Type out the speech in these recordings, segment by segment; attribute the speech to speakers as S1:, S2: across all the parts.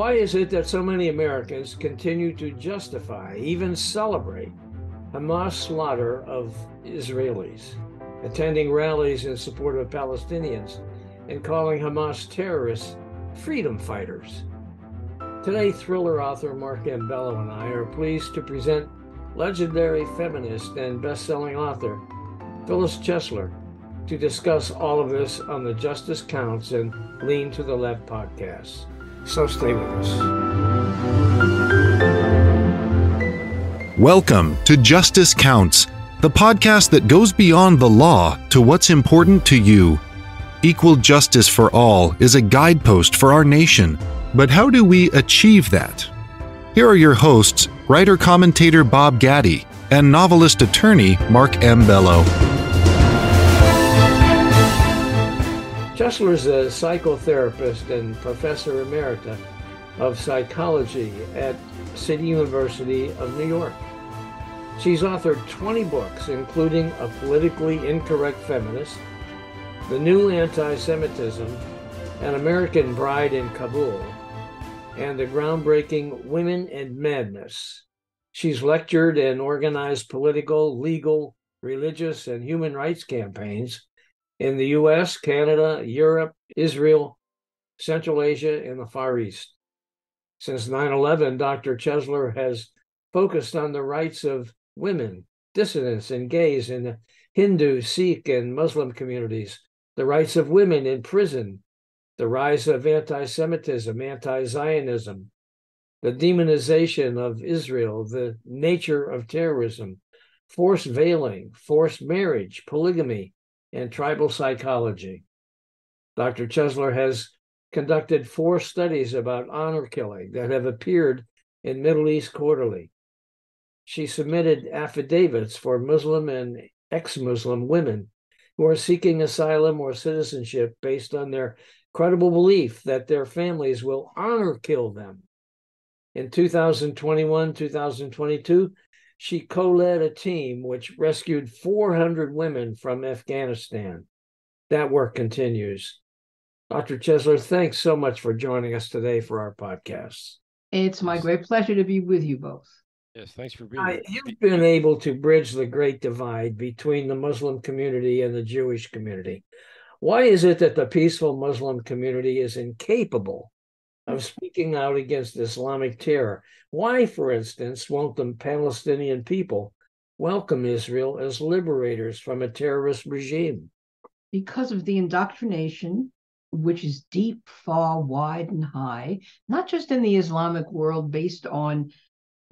S1: Why is it that so many Americans continue to justify, even celebrate, Hamas slaughter of Israelis, attending rallies in support of Palestinians, and calling Hamas terrorists freedom fighters? Today, thriller author Mark M. Bello and I are pleased to present legendary feminist and best-selling author Phyllis Chesler to discuss all of this on the Justice Counts and Lean to the Left podcast. So stay with us.
S2: Welcome to Justice Counts, the podcast that goes beyond the law to what's important to you. Equal justice for all is a guidepost for our nation, but how do we achieve that? Here are your hosts, writer-commentator Bob Gaddy and novelist-attorney Mark M. Bello.
S1: Chesler is a psychotherapist and professor emerita of psychology at City University of New York. She's authored 20 books, including A Politically Incorrect Feminist, The New Anti-Semitism, An American Bride in Kabul, and the groundbreaking Women and Madness. She's lectured and organized political, legal, religious, and human rights campaigns in the U.S., Canada, Europe, Israel, Central Asia, and the Far East. Since 9/11, Dr. Chesler has focused on the rights of women, dissidents, and gays in the Hindu, Sikh, and Muslim communities, the rights of women in prison, the rise of anti-Semitism, anti-Zionism, the demonization of Israel, the nature of terrorism, forced veiling, forced marriage, polygamy, and tribal psychology. Dr. Chesler has conducted 4 studies about honor killing that have appeared in Middle East Quarterly. She submitted affidavits for Muslim and ex-Muslim women who are seeking asylum or citizenship based on their credible belief that their families will honor kill them. In 2021-2022, she co-led a team which rescued 400 women from Afghanistan. That work continues. Dr. Chesler, thanks so much for joining us today for our podcast.
S3: It's my great pleasure to be with you both.
S4: Yes, thanks for being here.
S1: You've been able to bridge the great divide between the Muslim community and the Jewish community. Why is it that the peaceful Muslim community is incapable of speaking out against Islamic terror? Why, for instance, won't the Palestinian people welcome Israel as liberators from a terrorist regime?
S3: Because of the indoctrination, which is deep, far, wide, and high, not just in the Islamic world based on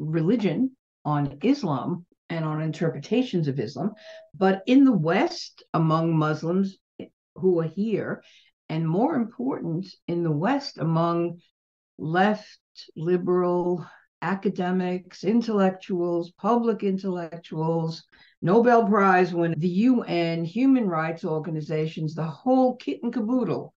S3: religion, on Islam, and on interpretations of Islam, but in the West, among Muslims who are here, and more important, in the West, among left, liberal, academics, intellectuals, public intellectuals, Nobel Prize winners, the UN, human rights organizations, the whole kit and caboodle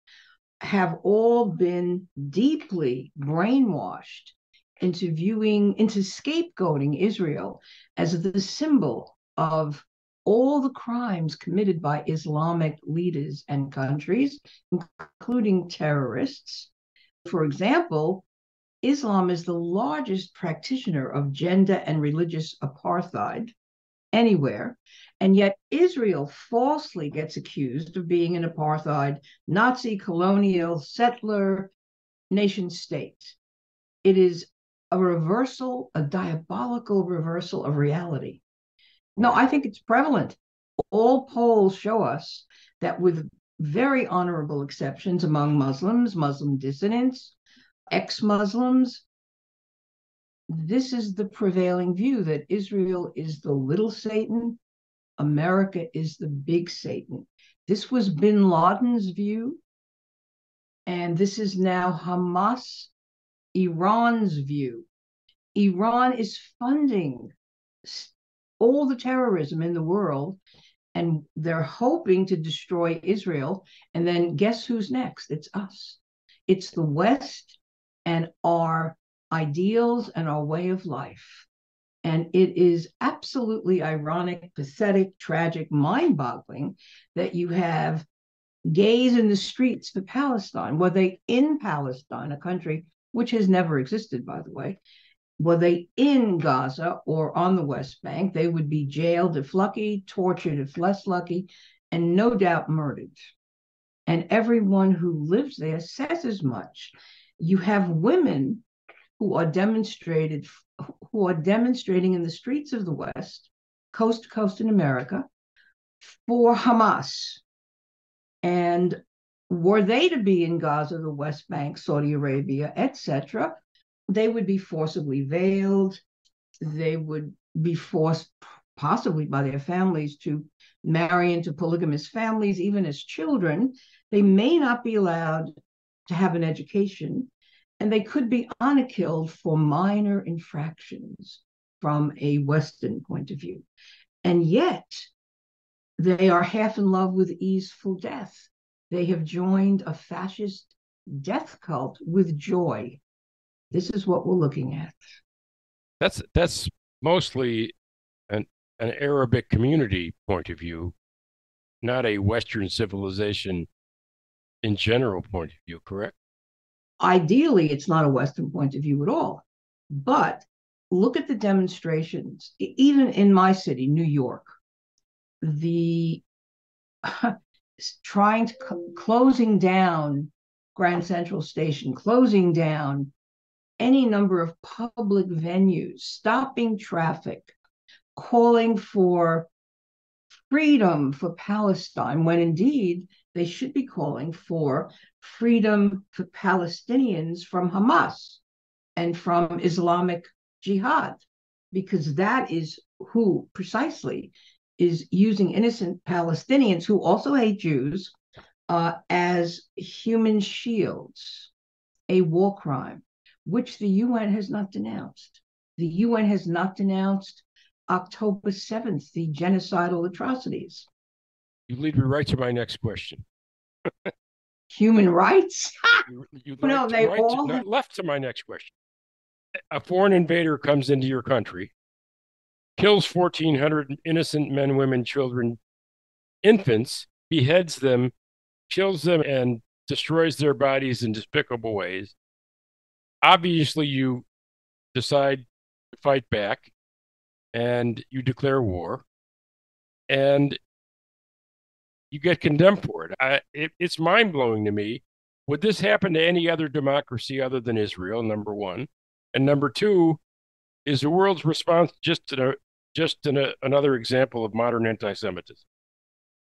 S3: have all been deeply brainwashed into scapegoating Israel as the symbol of all the crimes committed by Islamic leaders and countries, including terrorists. For example, Islam is the largest practitioner of gender and religious apartheid anywhere, and yet Israel falsely gets accused of being an apartheid, Nazi, colonial, settler nation state. It is a diabolical reversal of reality. No, I think it's prevalent. All polls show us that, with very honorable exceptions among Muslims, Muslim dissidents, ex-Muslims, this is the prevailing view, that Israel is the little Satan, America is the big Satan. This was bin Laden's view, and this is now Hamas, Iran's view. Iran is funding all the terrorism in the world, and they're hoping to destroy Israel. And then guess who's next? It's us. It's the West and our ideals and our way of life. And it is absolutely ironic, pathetic, tragic, mind-boggling that you have gays in the streets for Palestine. Were they in Palestine, a country which has never existed, by the way, were they in Gaza or on the West Bank, they would be jailed if lucky, tortured if less lucky, and no doubt murdered. And everyone who lives there says as much. You have women who are demonstrating in the streets of the West, coast to coast in America, for Hamas. And were they to be in Gaza, the West Bank, Saudi Arabia, etc., they would be forcibly veiled. They would be forced, possibly by their families, to marry into polygamous families, even as children. They may not be allowed to have an education, and they could be honor killed for minor infractions from a Western point of view. And yet, they are half in love with easeful death. They have joined a fascist death cult with joy. This is what we're looking at.
S4: That's mostly an Arabic community point of view, not a Western civilization in general point of view, correct?
S3: Ideally, it's not a Western point of view at all. But look at the demonstrations, even in my city, New York, the closing down Grand Central Station, closing down any number of public venues, stopping traffic, calling for freedom for Palestine, when indeed they should be calling for freedom for Palestinians from Hamas and from Islamic Jihad, because that is who precisely is using innocent Palestinians who also hate Jews as human shields, a war crime, which the UN has not denounced. The UN has not denounced October 7th, the genocidal atrocities.
S4: You lead me right to my next question.
S3: Human rights?
S4: You
S3: No, they
S4: right
S3: all
S4: to,
S3: have...
S4: left to my next question. A foreign invader comes into your country, kills 1,400 innocent men, women, children, infants, beheads them, kills them, and destroys their bodies in despicable ways. Obviously, you decide to fight back and you declare war, and you get condemned for it. It's mind-blowing to me. Would this happen to any other democracy other than Israel, number one? And number two, is the world's response just another example of modern anti-Semitism?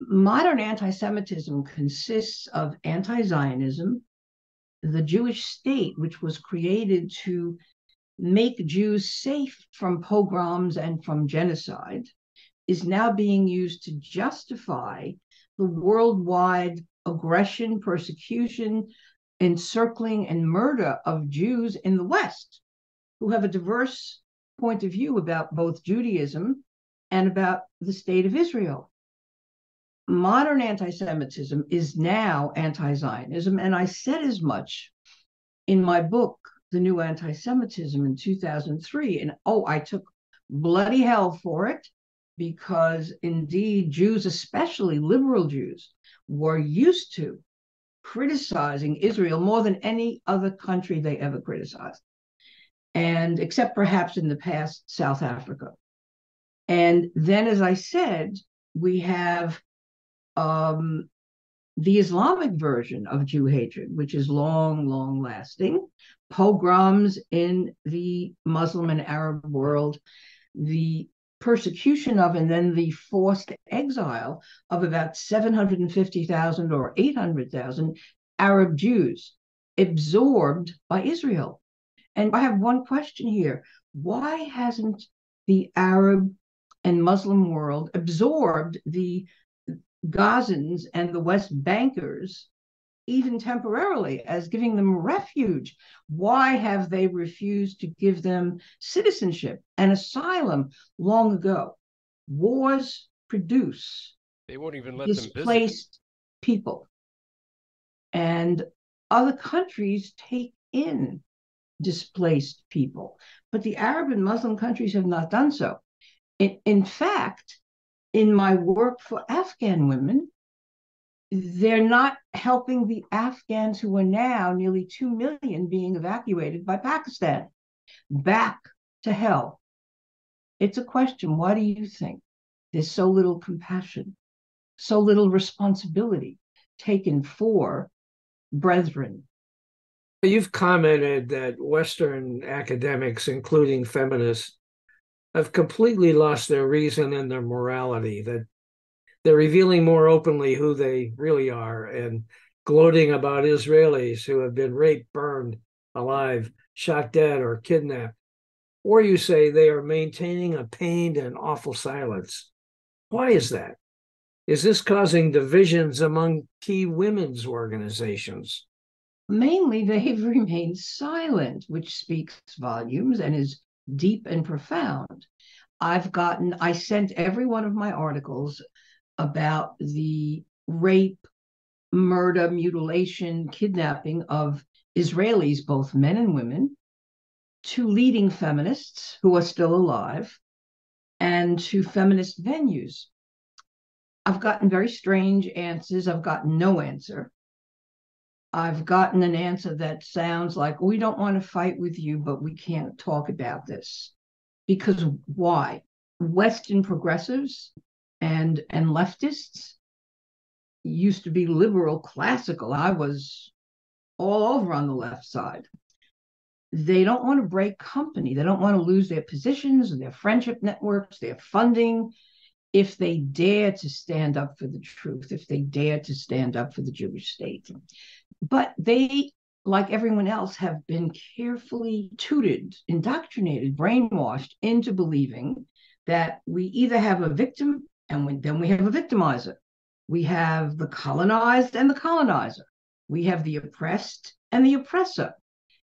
S3: Modern anti-Semitism consists of anti-Zionism, the Jewish state, which was created to make Jews safe from pogroms and from genocide, is now being used to justify the worldwide aggression, persecution, encircling, and murder of Jews in the West, who have a diverse point of view about both Judaism and about the state of Israel. Modern anti-Semitism is now anti-Zionism, and I said as much in my book, The New Anti-Semitism, in 2003, and I took bloody hell for it, because indeed Jews, especially liberal Jews, were used to criticizing Israel more than any other country they ever criticized, and except perhaps in the past, South Africa. And then, as I said, we have the Islamic version of Jew hatred, which is long, long lasting, pogroms in the Muslim and Arab world, the persecution of and then the forced exile of about 750,000 or 800,000 Arab Jews absorbed by Israel. And I have one question here. Why hasn't the Arab and Muslim world absorbed the Gazans and the West Bankers, even temporarily, as giving them refuge? Why have they refused to give them citizenship and asylum long ago? Wars produce
S4: They won't even let them
S3: displaced people, and other countries take in displaced people, but the Arab and Muslim countries have not done so. In fact, in my work for Afghan women, they're not helping the Afghans who are now nearly 2 million being evacuated by Pakistan back to hell. It's a question. Why do you think there's so little compassion, so little responsibility taken for brethren?
S1: You've commented that Western academics, including feminists, have completely lost their reason and their morality, that they're revealing more openly who they really are and gloating about Israelis who have been raped, burned alive, shot dead, or kidnapped. Or you say they are maintaining a pained and awful silence. Why is that? Is this causing divisions among key women's organizations?
S3: Mainly, they've remained silent, which speaks volumes and is deep and profound. I sent every one of my articles about the rape, murder, mutilation, kidnapping of Israelis, both men and women, to leading feminists who are still alive and to feminist venues. I've gotten very strange answers. I've gotten no answer. I've gotten an answer that sounds like, we don't want to fight with you, but we can't talk about this. Because why? Western progressives and leftists used to be liberal, classical. I was all over on the left side. They don't want to break company. They don't want to lose their positions and their friendship networks, their funding, if they dare to stand up for the truth, if they dare to stand up for the Jewish state. But they, like everyone else, have been carefully tutored, indoctrinated, brainwashed into believing that we either have a victim and then we have a victimizer. We have the colonized and the colonizer. We have the oppressed and the oppressor.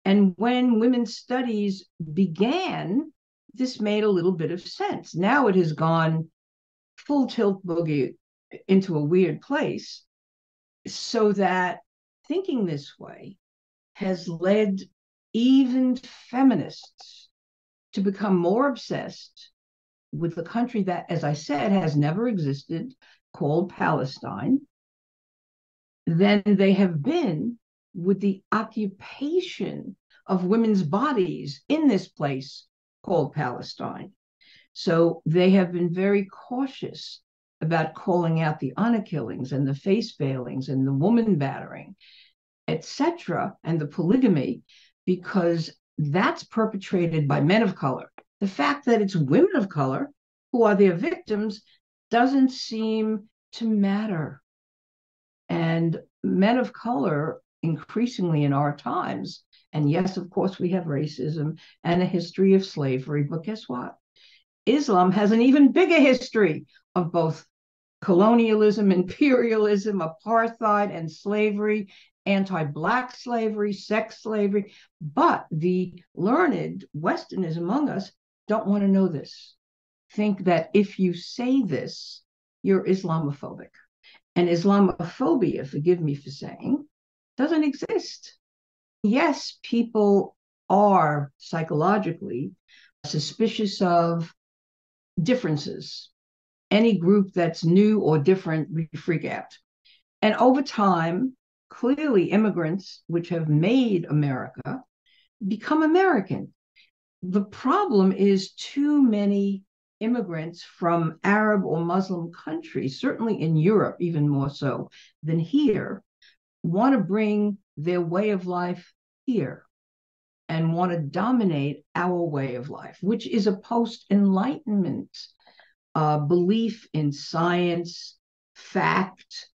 S3: And when women's studies began, this made a little bit of sense. Now it has gone full tilt boogie into a weird place, so that thinking this way has led even feminists to become more obsessed with the country that, as I said, has never existed, called Palestine, than they have been with the occupation of women's bodies in this place called Palestine. So they have been very cautious about calling out the honor killings and the face veilings and the woman battering, etc., and the polygamy, because that's perpetrated by men of color. The fact that it's women of color who are their victims doesn't seem to matter. And men of color, increasingly in our times, and yes, of course, we have racism and a history of slavery, but guess what? Islam has an even bigger history of both colonialism, imperialism, apartheid, and slavery, anti-Black slavery, sex slavery. But the learned Westerners among us don't want to know this. Think that if you say this, you're Islamophobic. And Islamophobia, forgive me for saying, doesn't exist. Yes, people are psychologically suspicious of differences. Any group that's new or different, we freak out. And over time, clearly immigrants, which have made America, become American. The problem is too many immigrants from Arab or Muslim countries, certainly in Europe, even more so than here, want to bring their way of life here and want to dominate our way of life, which is a post-Enlightenment belief in science, fact,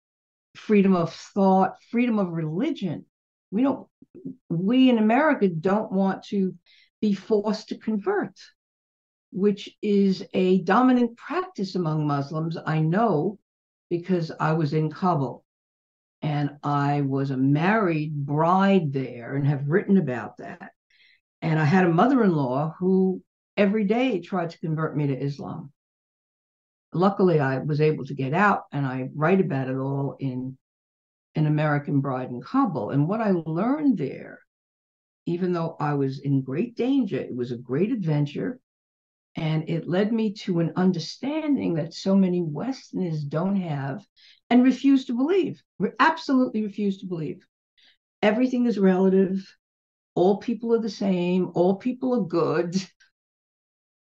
S3: freedom of thought, freedom of religion. We in America don't want to be forced to convert, which is a dominant practice among Muslims. I know because I was in Kabul and I was a married bride there and have written about that. And I had a mother-in-law who every day tried to convert me to Islam. Luckily, I was able to get out, and I write about it all in An American Bride in Kabul. And what I learned there, even though I was in great danger, it was a great adventure. And it led me to an understanding that so many Westerners don't have and refuse to believe, absolutely refuse to believe. Everything is relative. All people are the same. All people are good.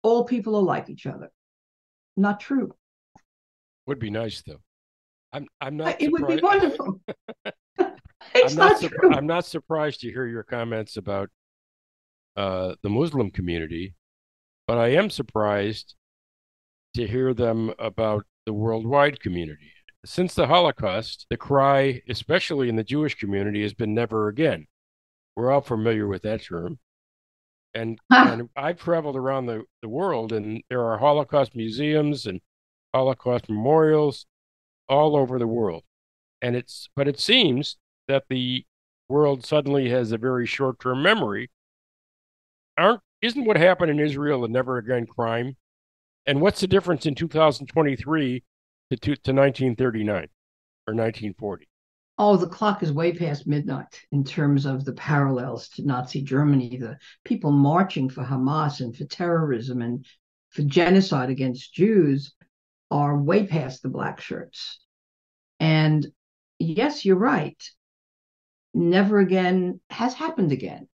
S3: All people are like each other. Not true.
S4: Would be nice though. I'm not
S3: It would be
S4: surprised.
S3: wonderful. It's not true.
S4: I'm not surprised to hear your comments about the Muslim community, but I am surprised to hear them about the worldwide community. Since the Holocaust, the cry, especially in the Jewish community, has been never again. We're all familiar with that term. And I've traveled around the world, and there are Holocaust museums and Holocaust memorials all over the world. But it seems that the world suddenly has a very short-term memory. Isn't what happened in Israel a never again crime? And what's the difference in 2023 to 1939 or 1940?
S3: Oh, the clock is way past midnight in terms of the parallels to Nazi Germany, the people marching for Hamas and for terrorism and for genocide against Jews are way past the black shirts. And yes, you're right. Never again has happened again.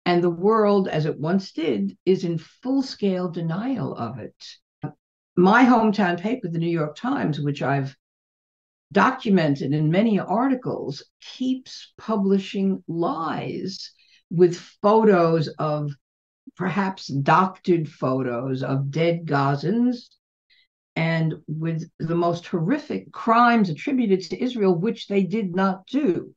S3: And the world, as it once did, is in full-scale denial of it. My hometown paper, the New York Times, which I've documented in many articles, keeps publishing lies with photos of, perhaps doctored photos of dead Gazans, and with the most horrific crimes attributed to Israel, which they did not do.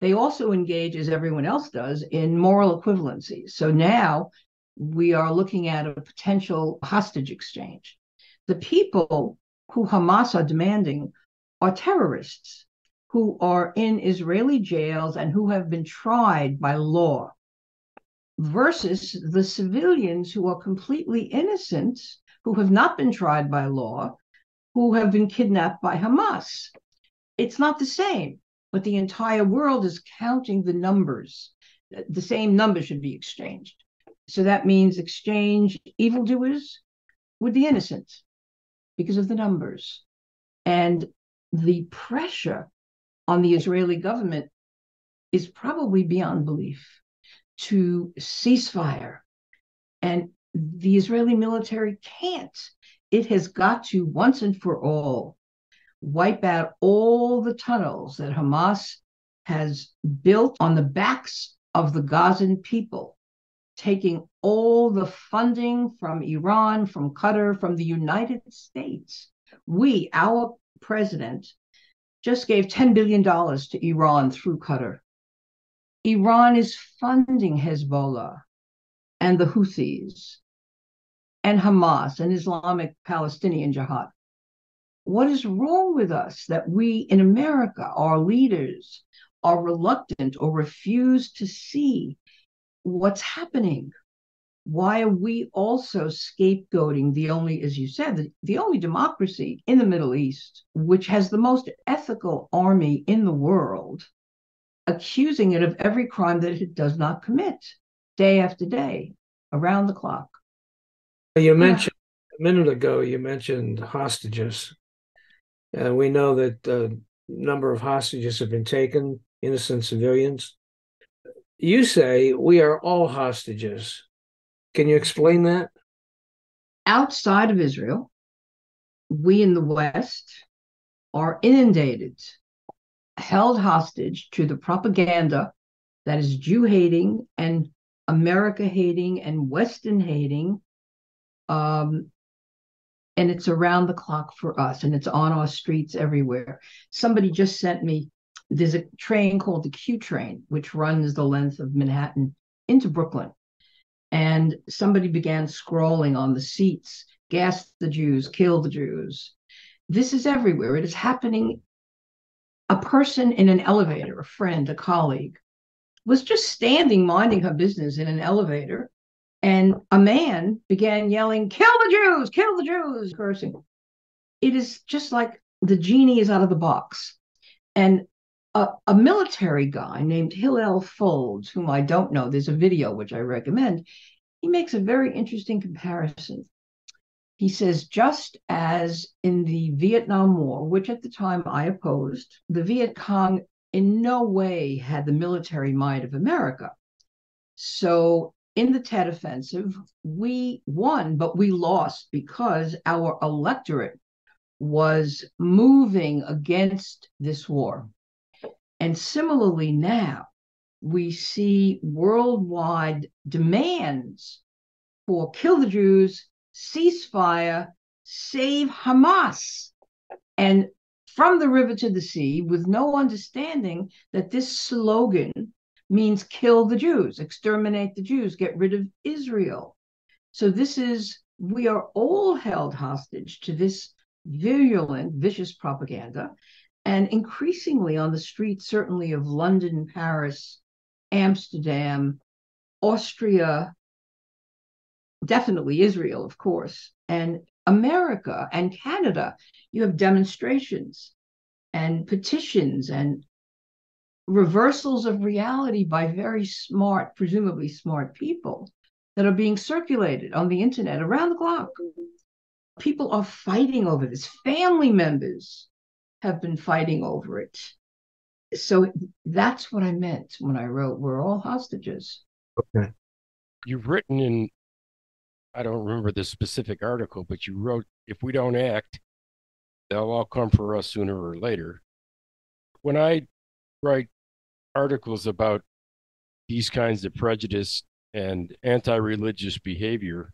S3: They also engage, as everyone else does, in moral equivalency. So now we are looking at a potential hostage exchange. The people who Hamas are demanding are terrorists who are in Israeli jails and who have been tried by law, versus the civilians who are completely innocent, who have not been tried by law, who have been kidnapped by Hamas. It's not the same, but the entire world is counting the numbers. The same number should be exchanged. So that means exchange evildoers with the innocent because of the numbers. And the pressure on the Israeli government is probably beyond belief to ceasefire. And the Israeli military can't. It has got to, once and for all, wipe out all the tunnels that Hamas has built on the backs of the Gazan people, taking all the funding from Iran, from Qatar, from the United States. Our president, just gave $10 billion to Iran through Qatar. Iran is funding Hezbollah and the Houthis and Hamas and Islamic Palestinian Jihad. What is wrong with us that we in America, our leaders, are reluctant or refuse to see what's happening? Why are we also scapegoating the only, as you said, the only democracy in the Middle East, which has the most ethical army in the world, accusing it of every crime that it does not commit, day after day, around the clock?
S1: You mentioned a minute ago, you mentioned hostages. And we know that a number of hostages have been taken, innocent civilians. You say we are all hostages. Can you explain that?
S3: Outside of Israel, we in the West are inundated, held hostage to the propaganda that is Jew-hating and America-hating and Western-hating, and it's around the clock for us, and it's on our streets everywhere. Somebody just sent me, there's a train called the Q train, which runs the length of Manhattan into Brooklyn. And somebody began scrolling on the seats, gas the Jews, kill the Jews. This is everywhere. It is happening. A person in an elevator, a friend, a colleague, was just standing, minding her business in an elevator, and a man began yelling, kill the Jews, cursing. It is just like the genie is out of the box. And a military guy named Hillel Folds, whom I don't know, there's a video which I recommend, he makes a very interesting comparison. He says, just as in the Vietnam War, which at the time I opposed, the Viet Cong in no way had the military might of America. So in the Tet Offensive, we won, but we lost because our electorate was moving against this war. And similarly now, we see worldwide demands for kill the Jews, ceasefire, save Hamas. And from the river to the sea, with no understanding that this slogan means kill the Jews, exterminate the Jews, get rid of Israel. So we are all held hostage to this virulent, vicious propaganda. And increasingly on the streets, certainly of London, Paris, Amsterdam, Austria, definitely Israel, of course, and America and Canada, you have demonstrations and petitions and reversals of reality by very smart, presumably smart people that are being circulated on the internet around the clock. People are fighting over this. Family members have been fighting over it. So that's what I meant when I wrote, we're all hostages.
S1: Okay.
S4: You've written in, I don't remember the specific article, but you wrote, if we don't act, they'll all come for us sooner or later. When I write articles about these kinds of prejudice and anti-religious behavior,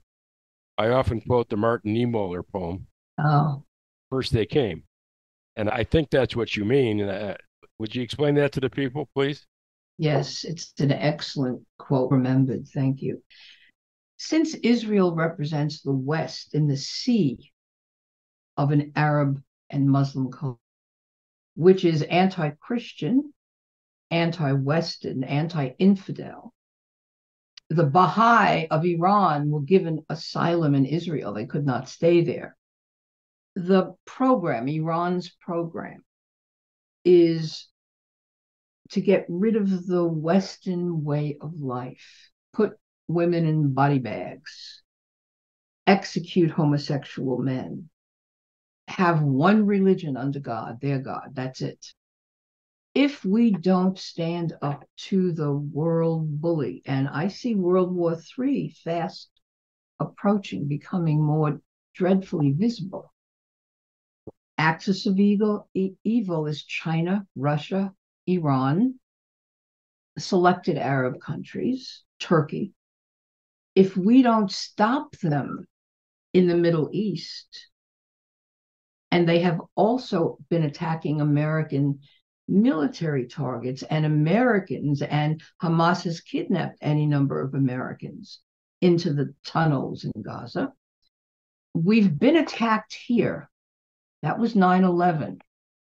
S4: I often quote the Martin Niemöller poem,
S3: Oh.
S4: First They Came. And I think that's what you mean. Would you explain that to the people, please?
S3: Yes, it's an excellent quote, remembered. Thank you. Since Israel represents the West in the sea of an Arab and Muslim culture, which is anti-Christian, anti-Western, anti-infidel, the Baha'i of Iran were given asylum in Israel. They could not stay there. The program, Iran's program, is to get rid of the Western way of life, put women in body bags, execute homosexual men, have one religion under God, their God, that's it. If we don't stand up to the world bully, and I see World War III fast approaching, becoming more dreadfully visible. Axis of evil is China, Russia, Iran, selected Arab countries, Turkey. If we don't stop them in the Middle East, and they have also been attacking American military targets and Americans, and Hamas has kidnapped any number of Americans into the tunnels in Gaza. We've been attacked here. That was 9/11.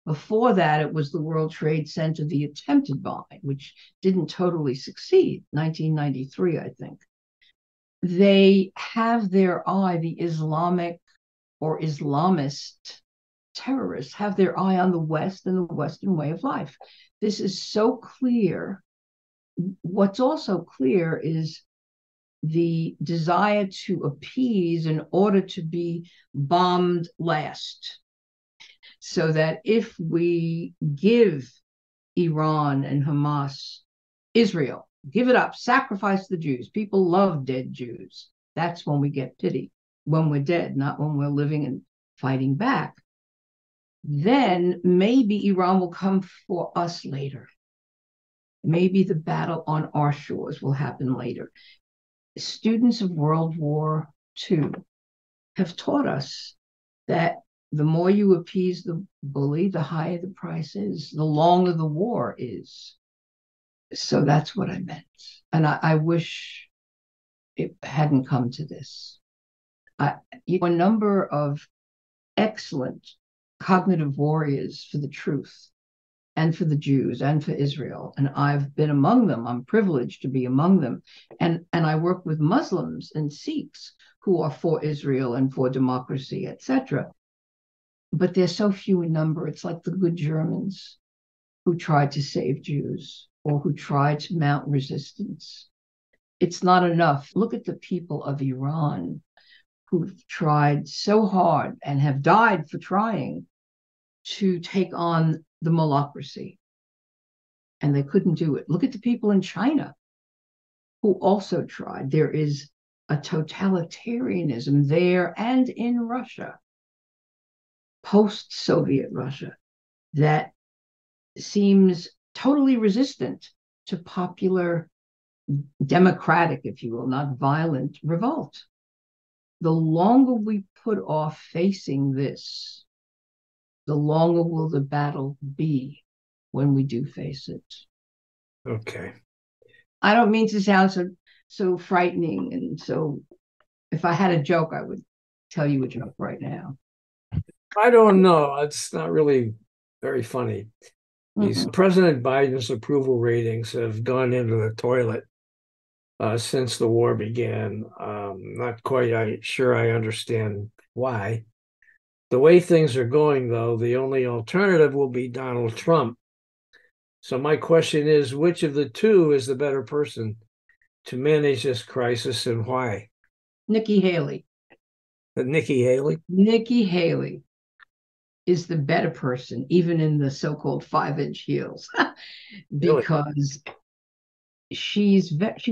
S3: Before that, it was the World Trade Center, the attempted bombing, which didn't totally succeed, 1993, I think. They have their eye, the Islamic or Islamist terrorists have their eye on the West and the Western way of life. This is so clear. What's also clear is the desire to appease in order to be bombed last. So that if we give Iran and Hamas, Israel, give it up, sacrifice the Jews. People love dead Jews. That's when we get pity, when we're dead, not when we're living and fighting back. Then maybe Iran will come for us later. Maybe the battle on our shores will happen later. Students of World War II have taught us that the more you appease the bully, the higher the price is, the longer the war is. So that's what I meant. And I wish it hadn't come to this. A number of excellent cognitive warriors for the truth and for the Jews and for Israel. And I've been among them. I'm privileged to be among them. And I work with Muslims and Sikhs who are for Israel and for democracy, etc. But they're so few in number. It's like the good Germans who tried to save Jews or who tried to mount resistance. It's not enough. Look at the people of Iran who've tried so hard and have died for trying to take on the molocracy. And they couldn't do it. Look at the people in China who also tried. There is a totalitarianism there and in Russia, post-Soviet Russia, that seems totally resistant to popular, democratic, if you will, not violent revolt. The longer we put off facing this, the longer will the battle be when we do face it.
S1: Okay.
S3: I don't mean to sound so frightening, and so if I had a joke, I would tell you a joke right now.
S1: I don't know. It's not really very funny. President Biden's approval ratings have gone into the toilet since the war began. Not quite sure I understand why. The way things are going, though, the only alternative will be Donald Trump. So my question is, which of the two is the better person to manage this crisis, and why?
S3: Nikki Haley.
S1: Nikki Haley?
S3: Nikki Haley is the better person, even in the so-called 5-inch heels, because she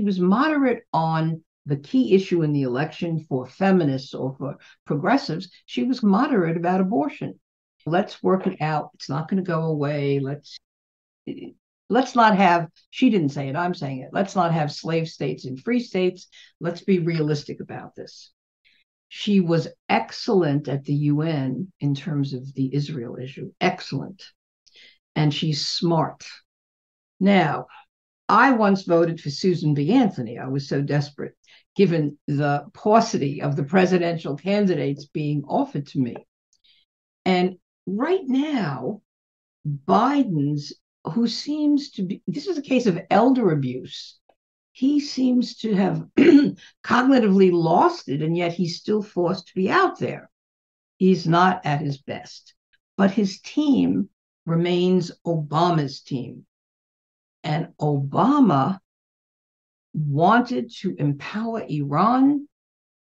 S3: was moderate on the key issue in the election for feminists or for progressives. She was moderate about abortion. Let's work it out. It's not going to go away. Let's not have, she didn't say it, I'm saying it. Let's not have slave states and free states. Let's be realistic about this. She was excellent at the UN in terms of the Israel issue, excellent. And she's smart. Now, I once voted for Susan B. Anthony. I was so desperate, given the paucity of the presidential candidates being offered to me. And right now, Biden's, who seems to be, this is a case of elder abuse. He seems to have cognitively lost it, and yet he's still forced to be out there. He's not at his best. But his team remains Obama's team. And Obama wanted to empower Iran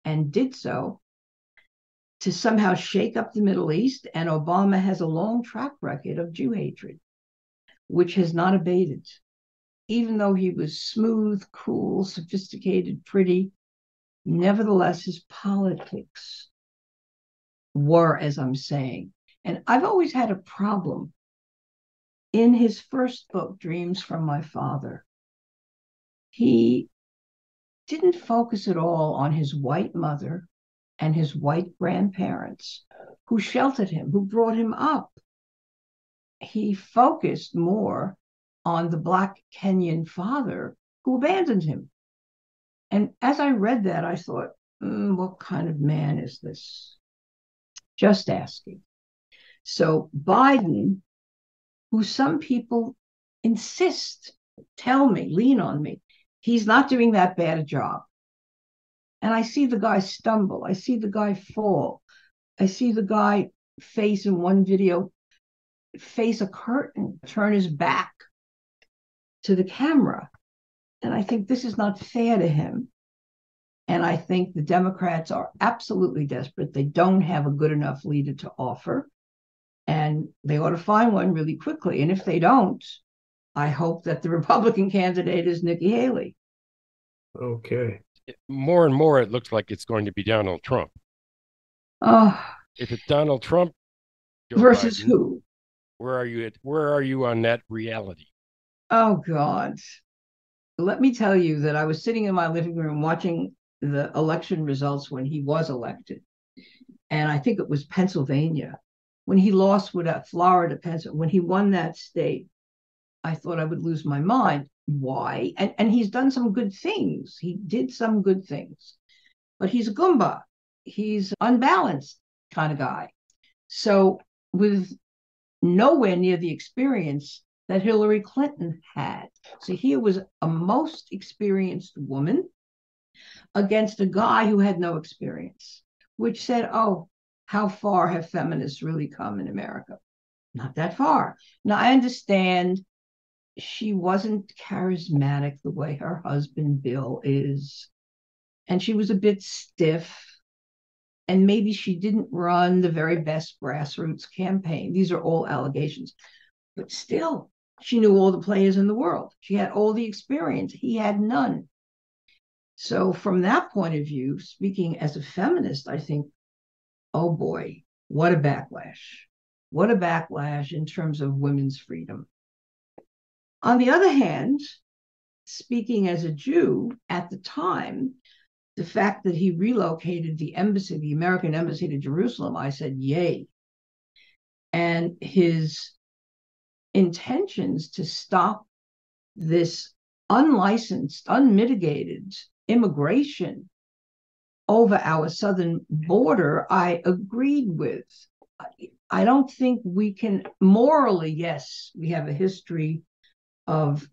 S3: and did so to somehow shake up the Middle East. And Obama has a long track record of Jew hatred, which has not abated. Even though he was smooth, cool, sophisticated, pretty, nevertheless, his politics were, as I'm saying. And I've always had a problem. In his first book, Dreams from My Father, he didn't focus at all on his white mother and his white grandparents who sheltered him, who brought him up. He focused more on the Black Kenyan father who abandoned him. And as I read that, I thought, what kind of man is this? Just asking. So Biden, who some people insist, tell me, lean on me, he's not doing that bad a job. And I see the guy stumble. I see the guy fall. I see the guy face in one video, face a curtain, turn his back to the camera. And I think this is not fair to him. And I think the Democrats are absolutely desperate. They don't have a good enough leader to offer. And they ought to find one really quickly. And if they don't, I hope that the Republican candidate is Nikki Haley.
S1: Okay.
S4: More and more, it looks like it's going to be Donald Trump. If it's Donald Trump
S3: versus
S4: Biden,
S3: who?
S4: Where are you on that reality?
S3: Oh, God. Let me tell you that I was sitting in my living room watching the election results when he was elected. And I think it was Pennsylvania. When he lost with Florida, Pennsylvania, when he won that state, I thought I would lose my mind. Why? And he's done some good things. He did some good things. But he's a Goomba. He's unbalanced kind of guy. So with nowhere near the experience that Hillary Clinton had. So here was a most experienced woman against a guy who had no experience, which said, oh, how far have feminists really come in America? Not that far. Now, I understand she wasn't charismatic the way her husband, Bill, is. And she was a bit stiff. and maybe she didn't run the very best grassroots campaign. These are all allegations. But still, she knew all the players in the world. She had all the experience. He had none. So from that point of view, speaking as a feminist, I think, oh boy, what a backlash. What a backlash in terms of women's freedom. On the other hand, speaking as a Jew at the time, the fact that he relocated the embassy, the American embassy to Jerusalem, I said, yay. And his intentions to stop this unlicensed, unmitigated immigration over our southern border, I agreed with. I don't think we can morally, yes, we have a history of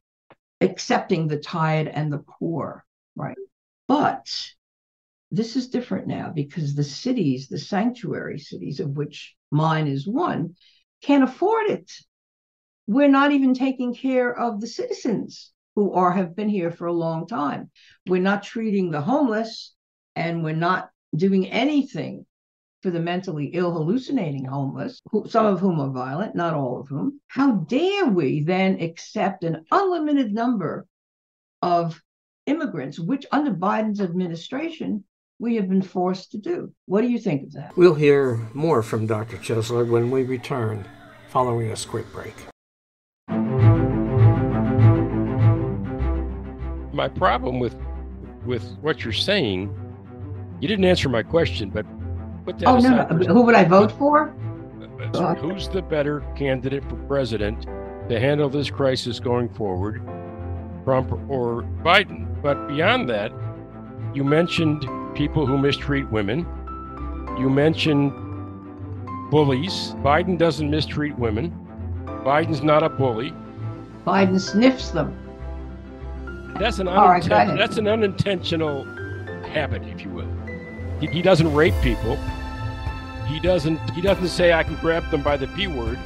S3: accepting the tired and the poor, right? But this is different now because the cities, the sanctuary cities, of which mine is one, can't afford it. We're not even taking care of the citizens who have been here for a long time. We're not treating the homeless, and we're not doing anything for the mentally ill, hallucinating homeless, some of whom are violent, not all of whom. How dare we then accept an unlimited number of immigrants, which under Biden's administration, we have been forced to do? What do you think of that?
S1: We'll hear more from Dr. Chesler when we return following this quick break.
S4: My problem with what you're saying, you didn't answer my question, but put that aside.
S3: No. Who would I vote for?
S4: Who's the better candidate for president to handle this crisis going forward, Trump or Biden? But beyond that, you mentioned people who mistreat women. You mentioned bullies. Biden doesn't mistreat women. Biden's not a bully.
S3: Biden sniffs them.
S4: That's an unintentional habit, if you will. He doesn't rape people. He doesn't say I can grab them by the P word.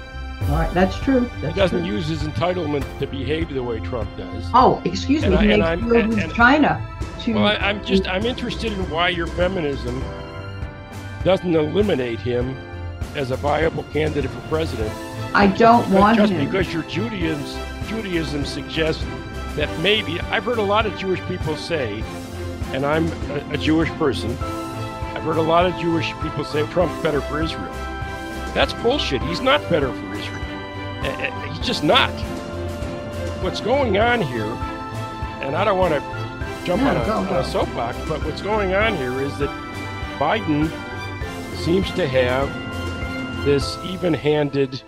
S3: All right, that's true.
S4: He doesn't use his entitlement to behave the way Trump does.
S3: Oh, excuse me. He makes deals with China.
S4: Well, I'm interested in why your feminism doesn't eliminate him as a viable candidate for president.
S3: I don't want him.
S4: Just because your Judaism suggests that maybe, I've heard a lot of Jewish people say, and I'm a Jewish person, I've heard a lot of Jewish people say Trump's better for Israel. That's bullshit. He's not better for Israel. He's just not. What's going on here, and I don't want to jump on a soapbox, but what's going on here is that Biden seems to have this even-handed,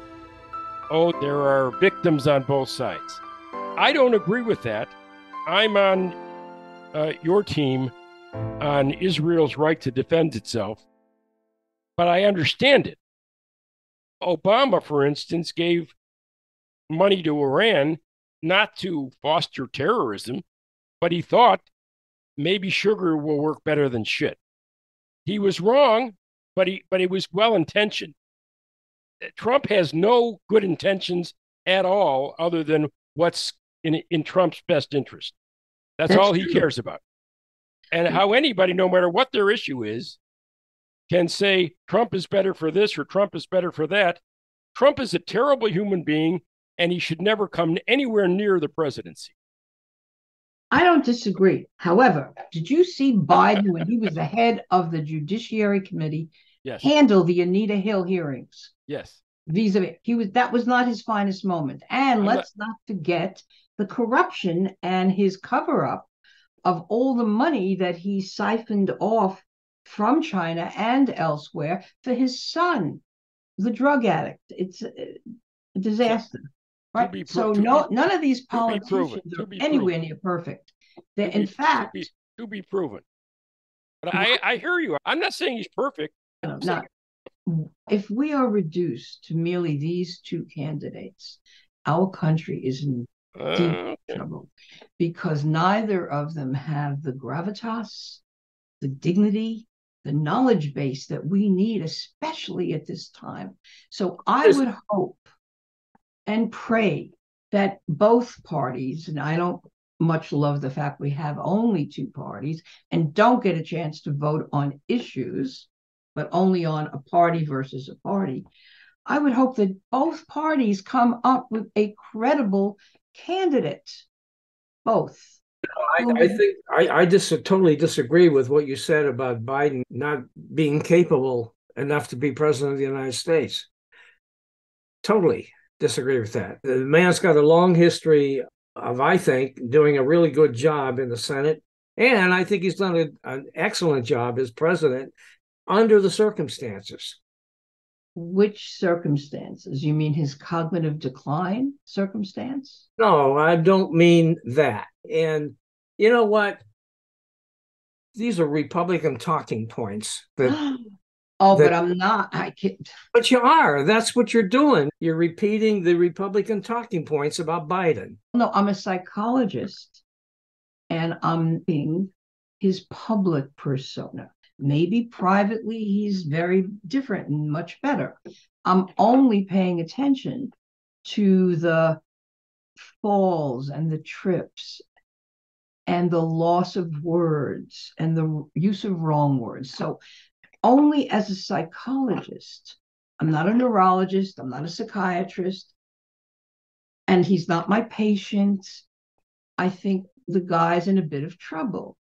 S4: there are victims on both sides. I don't agree with that. I'm on your team on Israel's right to defend itself, but I understand it. Obama, for instance, gave money to Iran not to foster terrorism, but he thought maybe sugar will work better than shit. He was wrong, but it was well-intentioned. Trump has no good intentions at all other than what's in Trump's best interest. That's all he cares about. And how anybody, no matter what their issue is, can say Trump is better for this or Trump is better for that. Trump is a terrible human being, and he should never come anywhere near the presidency.
S3: I don't disagree. However, did you see Biden when he was the head of the Judiciary Committee handle the Anita Hill hearings?
S4: Yes.
S3: Vis-a-vis, that was not his finest moment. And let's not forget the corruption and his cover-up of all the money that he siphoned off from China and elsewhere for his son, the drug addict. It's a disaster. Right? So none of these politicians are anywhere near perfect. In fact,
S4: to be proven. But I hear you. I'm not saying he's perfect.
S3: If we are reduced to merely these two candidates, our country is in deep trouble because neither of them have the gravitas, the dignity, the knowledge base that we need, especially at this time. So I would hope and pray that both parties, and I don't much love the fact we have only two parties and don't get a chance to vote on issues, but only on a party versus a party. I would hope that both parties come up with a credible candidate. Both.
S1: I think I just totally disagree with what you said about Biden not being capable enough to be president of the United States. Totally disagree with that. The man's got a long history of, I think, doing a really good job in the Senate. And I think he's done an excellent job as president under the circumstances.
S3: Which circumstances? You mean his cognitive decline circumstance?
S1: No, I don't mean that. And you know what? These are Republican talking points.
S3: But I'm not. I can't.
S1: But you are. That's what you're doing. You're repeating the Republican talking points about Biden.
S3: No, I'm a psychologist, and I'm being his public persona. Maybe privately he's very different and much better. I'm only paying attention to the falls and the trips and the loss of words and the use of wrong words. So only as a psychologist, I'm not a neurologist, I'm not a psychiatrist, and he's not my patient. I think the guy's in a bit of trouble.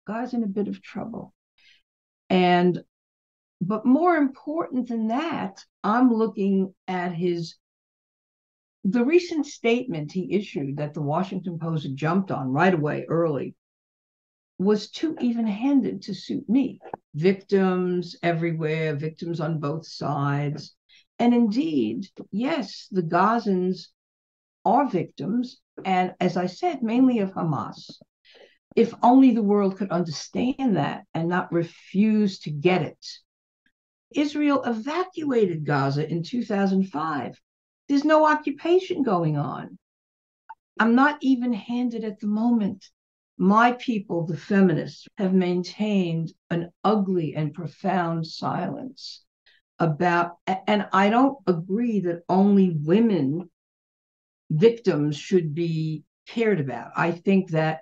S3: But more important than that, I'm looking at the recent statement he issued that the Washington Post jumped on right away early was too even-handed to suit me. Victims everywhere, victims on both sides. And indeed, yes, the Gazans are victims, and as I said, mainly of Hamas. If only the world could understand that and not refuse to get it. Israel evacuated Gaza in 2005. There's no occupation going on. I'm not even-handed at the moment. My people, the feminists, have maintained an ugly and profound silence about, and I don't agree that only women victims should be cared about. I think that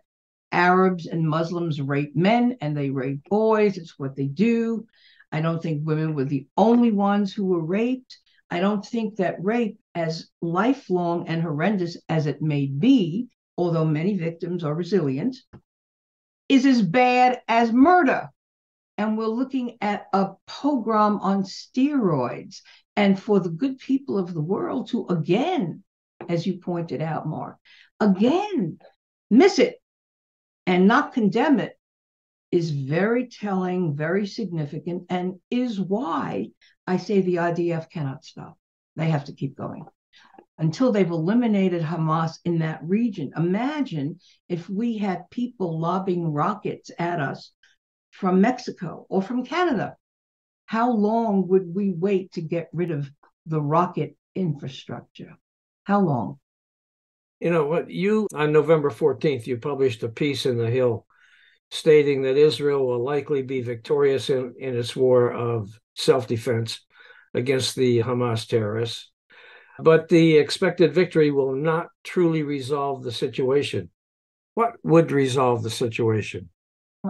S3: Arabs and Muslims rape men and they rape boys. It's what they do. I don't think women were the only ones who were raped. I don't think that rape, as lifelong and horrendous as it may be, although many victims are resilient, is as bad as murder. And we're looking at a pogrom on steroids. And for the good people of the world to again, as you pointed out, Mark, again, miss it and not condemn it is very telling, very significant, and is why I say the IDF cannot stop. They have to keep going until they've eliminated Hamas in that region. Imagine if we had people lobbing rockets at us from Mexico or from Canada. How long would we wait to get rid of the rocket infrastructure? How long?
S1: You know what, on November 14th, you published a piece in The Hill stating that Israel will likely be victorious in its war of self-defense against the Hamas terrorists, but the expected victory will not truly resolve the situation. What would resolve the situation?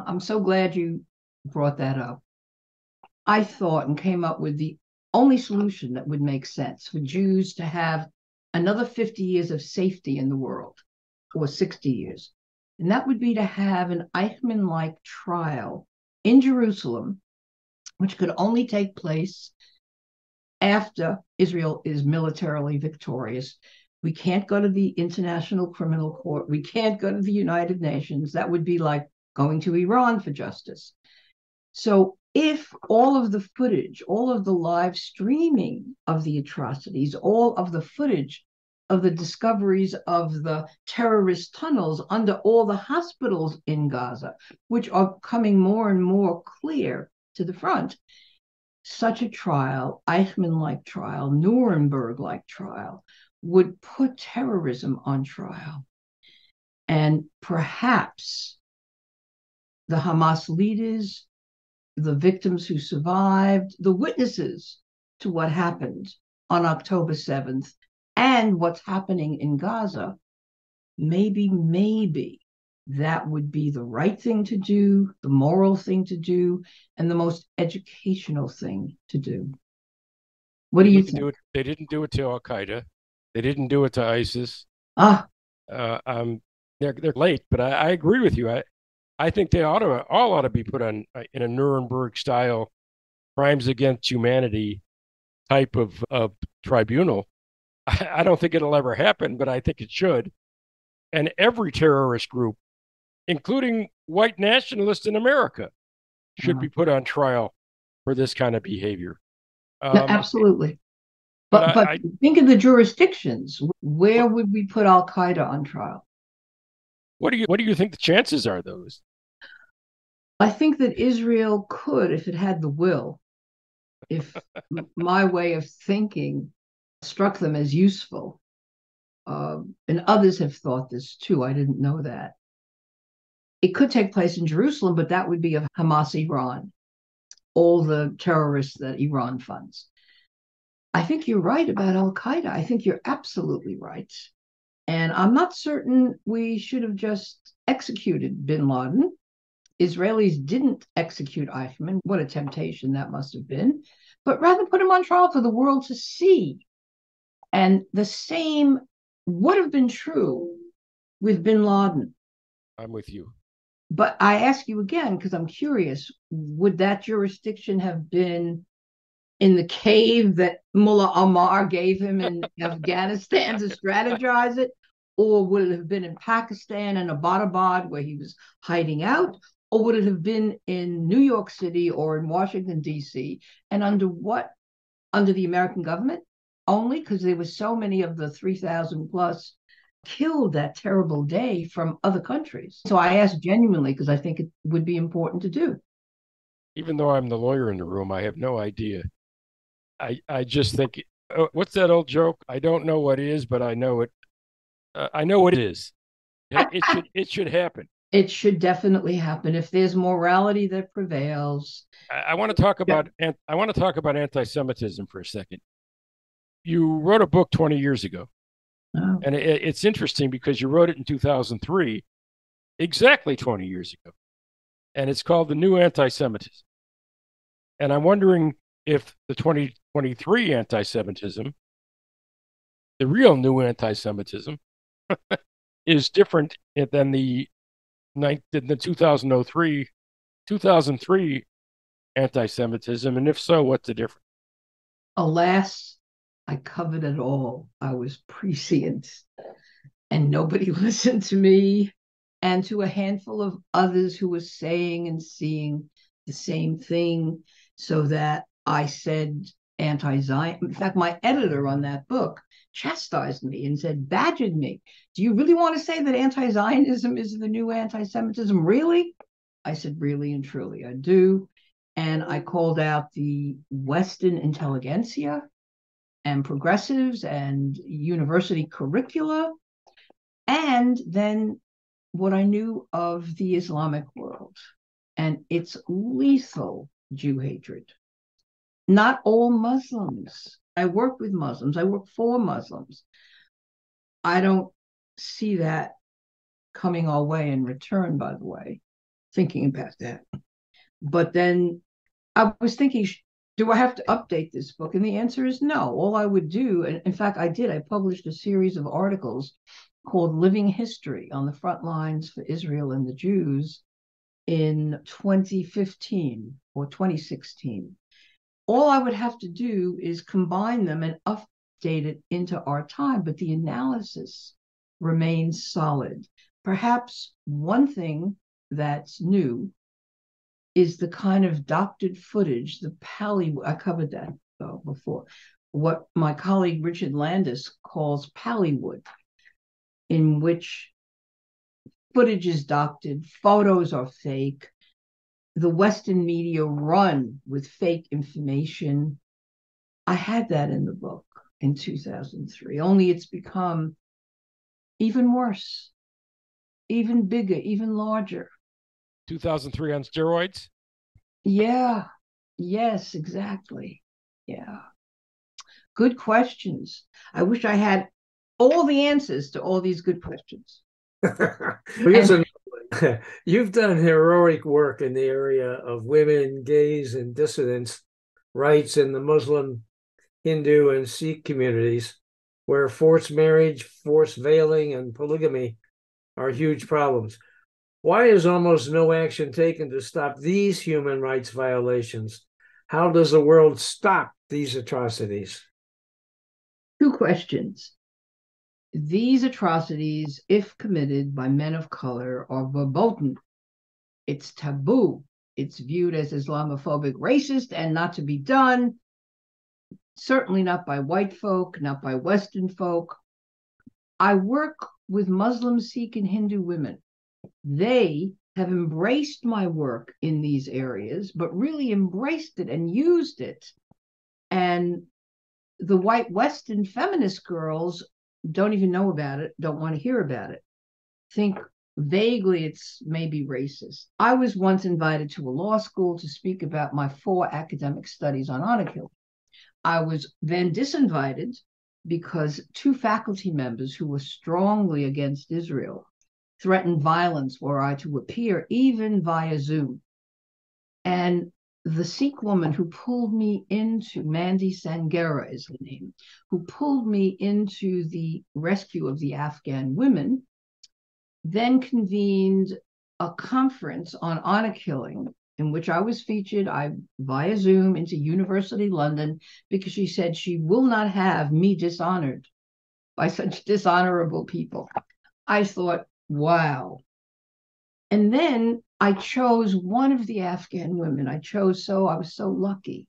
S3: I'm so glad you brought that up. I thought and came up with the only solution that would make sense for Jews to have another 50 years of safety in the world, or 60 years. And that would be to have an Eichmann-like trial in Jerusalem, which could only take place after Israel is militarily victorious. We can't go to the International Criminal Court. We can't go to the United Nations. That would be like going to Iran for justice. So if all of the footage, all of the live streaming of the atrocities, all of the footage of the discoveries of the terrorist tunnels under all the hospitals in Gaza, which are coming more and more clear to the front, such a trial, Eichmann-like trial, Nuremberg-like trial, would put terrorism on trial. And perhaps the Hamas leaders, the victims who survived, the witnesses to what happened on October 7th, and what's happening in Gaza, maybe that would be the right thing to do, the moral thing to do, and the most educational thing to do. What do you think?
S4: They didn't do it to Al Qaeda. They didn't do it to ISIS.
S3: Ah,
S4: They're late, but I agree with you. I think they all ought to be put on in a Nuremberg style crimes against humanity type of tribunal. I don't think it'll ever happen, but I think it should. And every terrorist group, including white nationalists in America, should be put on trial for this kind of behavior.
S3: Absolutely. But think of the jurisdictions. Where would we put Al Qaeda on trial?
S4: What do you think the chances are, those?
S3: I think that Israel could, if it had the will, if my way of thinking struck them as useful. And others have thought this too. I didn't know that. It could take place in Jerusalem, but that would be of Hamas Iran, all the terrorists that Iran funds. I think you're right about Al Qaeda. I think you're absolutely right. And I'm not certain we should have just executed bin Laden. Israelis didn't execute Eichmann. What a temptation that must have been. But rather put him on trial for the world to see. And the same would have been true with bin Laden.
S4: I'm with you.
S3: But I ask you again, because I'm curious, would that jurisdiction have been in the cave that Mullah Omar gave him in Afghanistan to strategize it? Or would it have been in Pakistan and Abbottabad where he was hiding out? Or would it have been in New York City or in Washington, D.C.? And under what? Under the American government only? Because there were so many of the 3,000 plus killed that terrible day from other countries. So I ask genuinely because I think it would be important to do.
S4: Even though I'm the lawyer in the room, I have no idea. I just think, what's that old joke? I don't know what is, but I know it. I know what it is. It should happen.
S3: It should definitely happen if there's morality that prevails.
S4: I want to talk about anti-Semitism for a second. You wrote a book 20 years ago, and it's interesting because you wrote it in 2003, exactly 20 years ago, and it's called The New Anti-Semitism. And I'm wondering if the 2023 anti-Semitism, the real new anti-Semitism, is different than the 2003 anti-Semitism, and if so, what's the difference?
S3: Alas, I covered it all. I was prescient, and nobody listened to me and to a handful of others who were saying and seeing the same thing, so that I said anti-Zion. In fact, my editor on that book chastised me and said, badgered me. Do you really want to say that anti-Zionism is the new anti-Semitism? Really? I said, really and truly, I do. And I called out the Western intelligentsia and progressives and university curricula, and then what I knew of the Islamic world and its lethal Jew hatred. Not all Muslims. I work with Muslims. I work for Muslims. I don't see that coming our way in return, by the way, thinking about that. But then I was thinking, do I have to update this book? And the answer is no. All I would do, and in fact, I did. I published a series of articles called Living History on the Front Lines for Israel and the Jews in 2015 or 2016. All I would have to do is combine them and update it into our time, but the analysis remains solid. Perhaps one thing that's new is the kind of doctored footage, the Pallywood. I covered that before. What my colleague Richard Landis calls Pallywood, in which footage is doctored, photos are fake, the Western media run with fake information. I had that in the book in 2003, only it's become even worse, even bigger, even larger.
S4: 2003 on steroids?
S3: Yeah. Yes, exactly. Yeah. Good questions. I wish I had all the answers to all these good questions.
S1: Here's another one. You've done heroic work in the area of women, gays, and dissidents' rights in the Muslim, Hindu, and Sikh communities, where forced marriage, forced veiling, and polygamy are huge problems. Why is almost no action taken to stop these human rights violations? How does the world stop these atrocities?
S3: Two questions. These atrocities, if committed by men of color, are verboten. It's taboo. It's viewed as Islamophobic, racist, and not to be done. Certainly not by white folk, not by Western folk. I work with Muslim, Sikh, and Hindu women. They have embraced my work in these areas, but really embraced it and used it. And the white Western feminist girls don't even know about it, don't want to hear about it, think vaguely it's maybe racist. I was once invited to a law school to speak about my 4 academic studies on honor killing. I was then disinvited because 2 faculty members who were strongly against Israel threatened violence were I to appear, even via Zoom. And the Sikh woman who pulled me into, Mandy Sangera is the name, who pulled me into the rescue of the Afghan women, then convened a conference on honor killing in which I was featured via Zoom into University London, because she said she will not have me dishonored by such dishonorable people. I thought, wow. And then I chose one of the Afghan women. I was so lucky,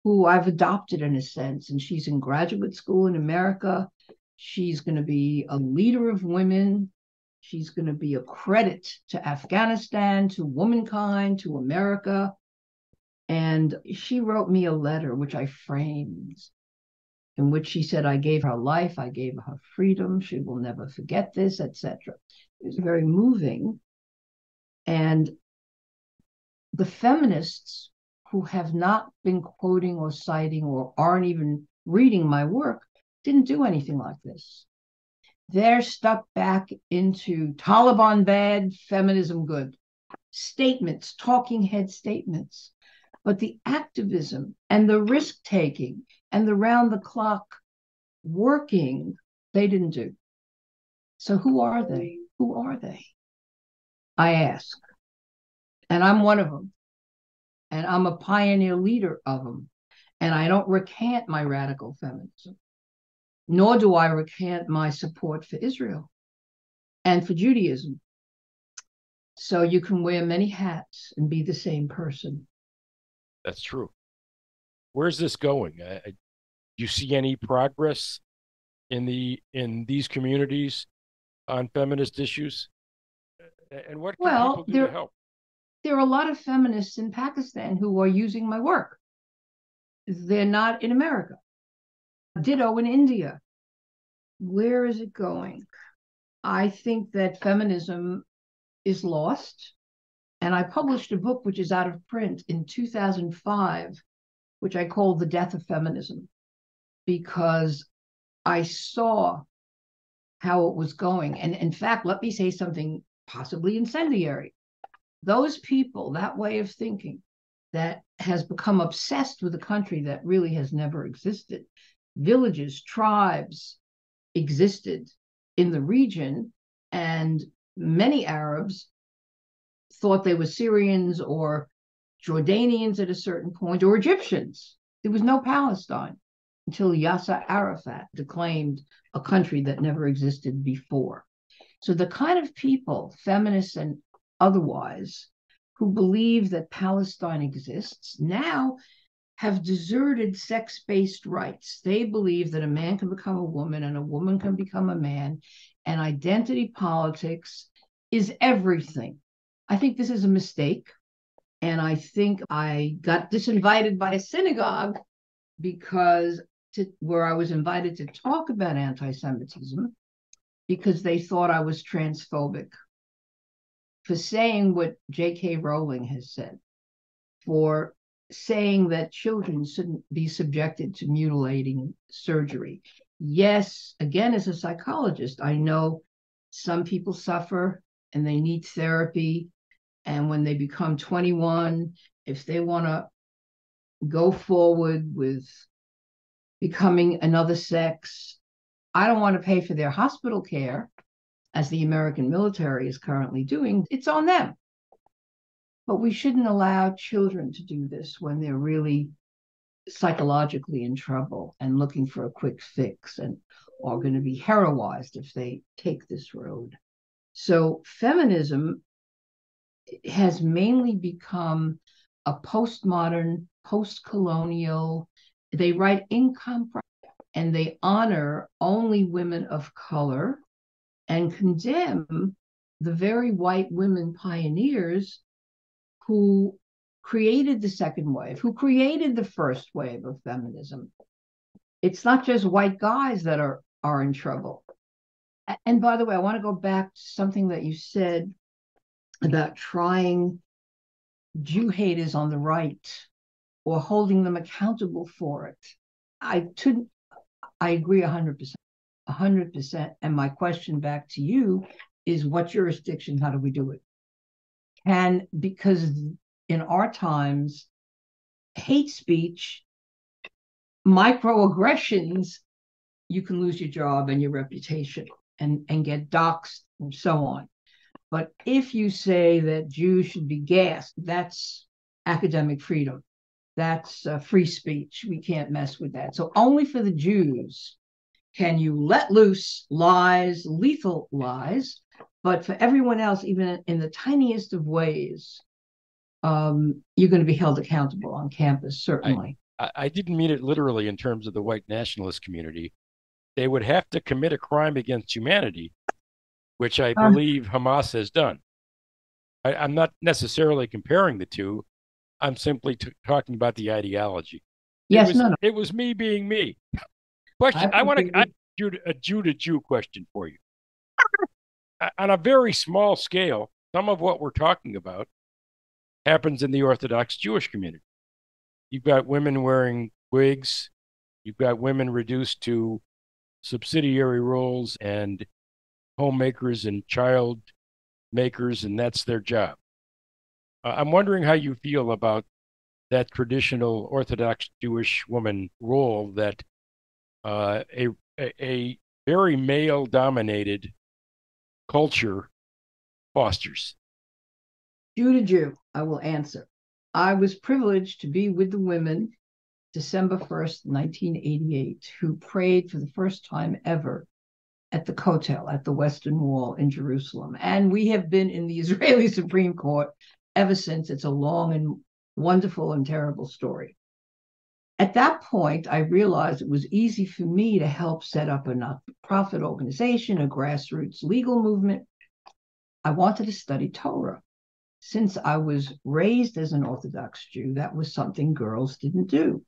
S3: who I've adopted in a sense, and she's in graduate school in America. She's going to be a leader of women. She's going to be a credit to Afghanistan, to womankind, to America. And she wrote me a letter, which I framed, in which she said, I gave her life, I gave her freedom, she will never forget this, etc. It was very moving. And the feminists who have not been quoting or citing or aren't even reading my work didn't do anything like this. They're stuck back into Taliban bad, feminism good. Statements, talking head statements. But the activism and the risk-taking and the round-the-clock working, they didn't do. So who are they? Who are they? I ask. And I'm one of them. And I'm a pioneer leader of them. And I don't recant my radical feminism, nor do I recant my support for Israel and for Judaism. So you can wear many hats and be the same person.
S4: That's true. Where's this going? Do you see any progress in these communities on feminist issues? And what can people do to help?
S3: There are a lot of feminists in Pakistan who are using my work. They're not in America. Ditto in India. Where is it going? I think that feminism is lost. And I published a book which is out of print in 2005, which I called The Death of Feminism, because I saw how it was going. And in fact, let me say something possibly incendiary. Those people, that way of thinking, that has become obsessed with a country that really has never existed. Villages, tribes existed in the region, and many Arabs thought they were Syrians or Jordanians at a certain point, or Egyptians. There was no Palestine until Yasser Arafat declaimed a country that never existed before. So the kind of people, feminists and otherwise, who believe that Palestine exists now have deserted sex-based rights. They believe that a man can become a woman and a woman can become a man, and identity politics is everything. I think this is a mistake. And I think I got disinvited by a synagogue where I was invited to talk about anti-Semitism, because they thought I was transphobic for saying what J.K. Rowling has said, for saying that children shouldn't be subjected to mutilating surgery. Yes, again, as a psychologist, I know some people suffer and they need therapy. And when they become 21, if they want to go forward with becoming another sex, I don't want to pay for their hospital care, as the American military is currently doing. It's on them. But we shouldn't allow children to do this when they're really psychologically in trouble and looking for a quick fix and are going to be heroized if they take this road. So feminism has mainly become a postmodern, post-colonial, they write income and they honor only women of color and condemn the very white women pioneers who created the second wave, who created the first wave of feminism. It's not just white guys that are in trouble. And by the way, I want to go back to something that you said about trying Jew haters on the right or holding them accountable for it. I agree 100%. 100%. And my question back to you is, what jurisdiction, how do we do it? And because in our times, hate speech, microaggressions, you can lose your job and your reputation and get doxxed and so on. But if you say that Jews should be gassed, that's academic freedom. That's free speech. We can't mess with that. So only for the Jews can you let loose lies, lethal lies. But for everyone else, even in the tiniest of ways, you're going to be held accountable on campus, certainly.
S4: I didn't mean it literally in terms of the white nationalist community. They would have to commit a crime against humanity, which I believe Hamas has done. I'm not necessarily comparing the two. I'm simply talking about the ideology.
S3: Yes,
S4: it was me being me. Question. I want a Jew to Jew question for you. On a very small scale, some of what we're talking about happens in the Orthodox Jewish community. You've got women wearing wigs. You've got women reduced to subsidiary roles and homemakers and child makers, and that's their job. I'm wondering how you feel about that traditional Orthodox Jewish woman role that a very male-dominated culture fosters.
S3: Jew to Jew, I will answer. I was privileged to be with the women December 1st, 1988, who prayed for the first time ever at the Kotel, at the Western Wall in Jerusalem. And we have been in the Israeli Supreme Court ever since. It's a long and wonderful and terrible story. At that point, I realized it was easy for me to help set up a not-for-profit organization, a grassroots legal movement. I wanted to study Torah. Since I was raised as an Orthodox Jew, that was something girls didn't do.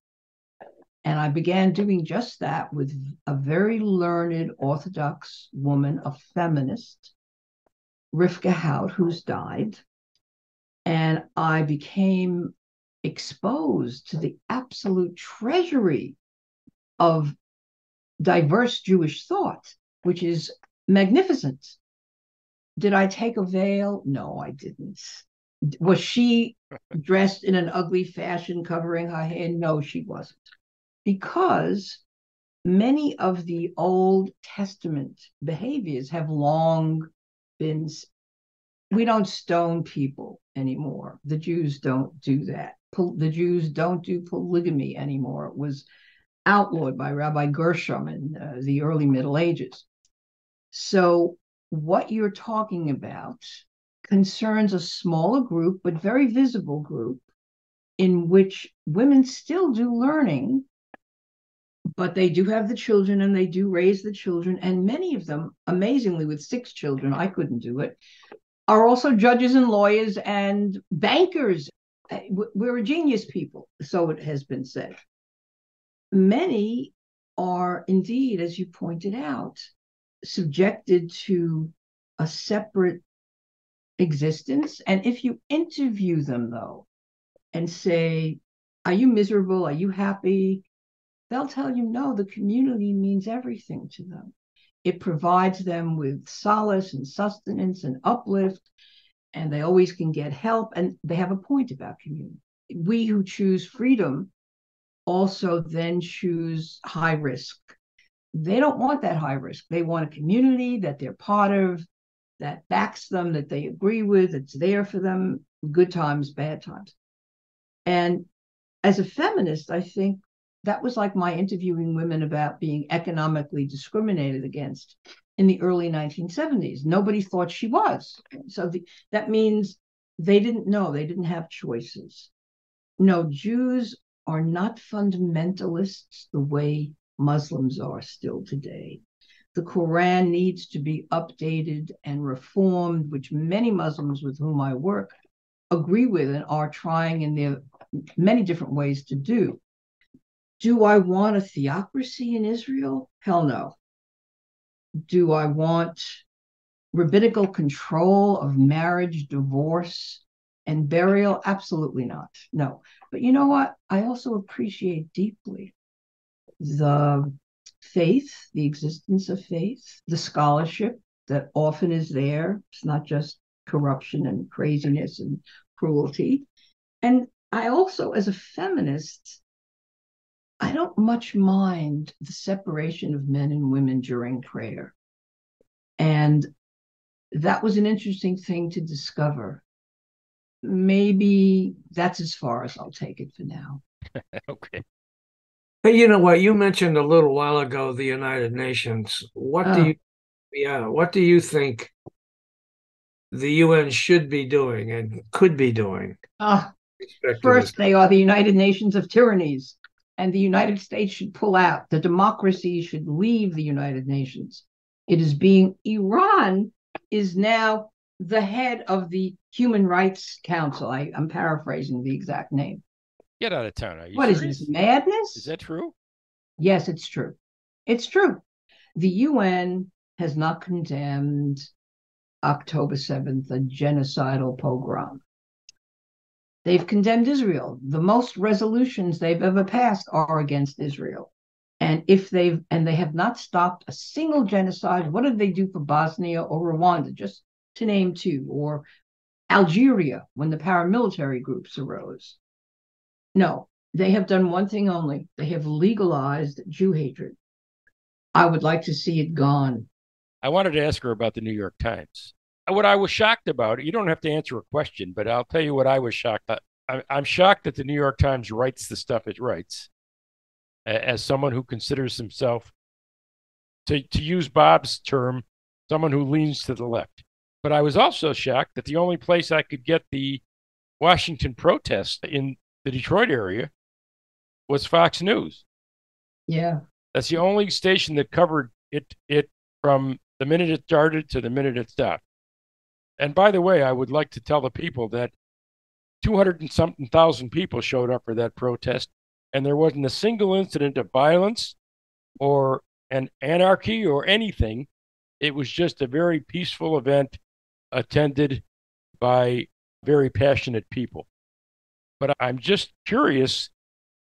S3: And I began doing just that with a very learned Orthodox woman, a feminist, Rivka Hout, who's died. And I became exposed to the absolute treasury of diverse Jewish thought, which is magnificent. Did I take a veil? No, I didn't. Was she dressed in an ugly fashion covering her hair? No, she wasn't. Because many of the Old Testament behaviors have long been, we don't stone people anymore. The Jews don't do that. The Jews don't do polygamy anymore. It was outlawed by Rabbi Gershom in the early Middle Ages. So what you're talking about concerns a smaller group, but very visible group, in which women still do learning, but they do have the children and they do raise the children. And many of them, amazingly, with 6 children, I couldn't do it, are also judges and lawyers and bankers. We're a genius people, so it has been said. Many are indeed, as you pointed out, subjected to a separate existence. And if you interview them, though, and say, are you miserable? Are you happy? They'll tell you, no, the community means everything to them. It provides them with solace and sustenance and uplift, and they always can get help, and they have a point about community. We who choose freedom also then choose high risk. They don't want that high risk. They want a community that they're part of, that backs them, that they agree with, that's there for them, good times, bad times. And as a feminist, I think that was like my interviewing women about being economically discriminated against in the early 1970s. Nobody thought she was. So that means they didn't know, they didn't have choices. No, Jews are not fundamentalists the way Muslims are still today. The Quran needs to be updated and reformed, which many Muslims with whom I work agree with and are trying in their many different ways to do. Do I want a theocracy in Israel? Hell no. Do I want rabbinical control of marriage, divorce, and burial? Absolutely not. No. But you know what? I also appreciate deeply the faith, the existence of faith, the scholarship that often is there. It's not just corruption and craziness and cruelty. And I also, as a feminist, I don't much mind the separation of men and women during prayer. And that was an interesting thing to discover. Maybe that's as far as I'll take it for now.
S4: Okay.
S1: Hey, you know what? You mentioned a little while ago the United Nations. What do you think the UN should be doing and could be doing?
S3: First, they are the United Nations of tyrannies, and the United States should pull out. The democracy should leave the United Nations. Iran is now the head of the Human Rights Council. I'm paraphrasing the exact name.
S4: Get out of town. Are you
S3: What
S4: serious?
S3: Is this, madness?
S4: Is that true?
S3: Yes, it's true. It's true. The UN has not condemned October 7th, a genocidal pogrom. They've condemned Israel. The most resolutions they've ever passed are against Israel. And they have not stopped a single genocide. What did they do for Bosnia or Rwanda, just to name two, or Algeria when the paramilitary groups arose? No, they have done one thing only. They have legalized Jew hatred. I would like to see it gone.
S4: I wanted to ask her about the New York Times. What I was shocked about, you don't have to answer a question, but I'll tell you what I was shocked at. I'm shocked that the New York Times writes the stuff it writes. As someone who considers himself, to use Bob's term, someone who leans to the left. But I was also shocked that the only place I could get the Washington protest in the Detroit area was Fox News.
S3: Yeah.
S4: That's the only station that covered it from the minute it started to the minute it stopped. And by the way, I would like to tell the people that 200 and something thousand people showed up for that protest, and there wasn't a single incident of violence or an anarchy or anything. It was just a very peaceful event attended by very passionate people. But I'm just curious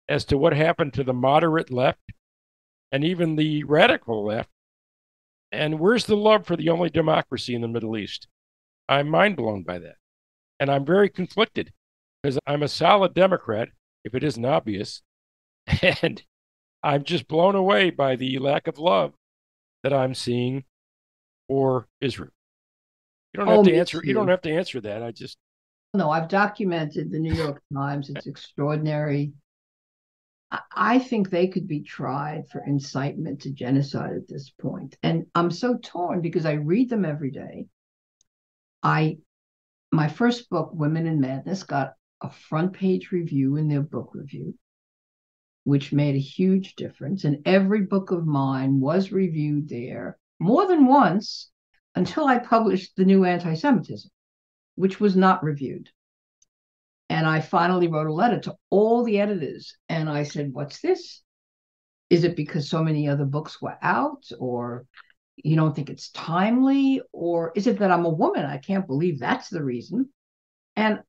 S4: as to what happened to the moderate left and even the radical left. And where's the love for the only democracy in the Middle East? I'm mind blown by that. And I'm very conflicted because I'm a solid Democrat, if it isn't obvious. And I'm just blown away by the lack of love that I'm seeing for Israel. You don't have to answer. You don't have to answer that.
S3: No, I've documented the New York Times. It's extraordinary. I think they could be tried for incitement to genocide at this point. And I'm so torn because I read them every day. My first book, Women in Madness, got a front page review in their book review, which made a huge difference. And every book of mine was reviewed there more than once until I published The New Anti-Semitism, which was not reviewed. And I finally wrote a letter to all the editors. And I said, what's this? Is it because so many other books were out? Or you don't think it's timely? Or is it that I'm a woman? I can't believe that's the reason. And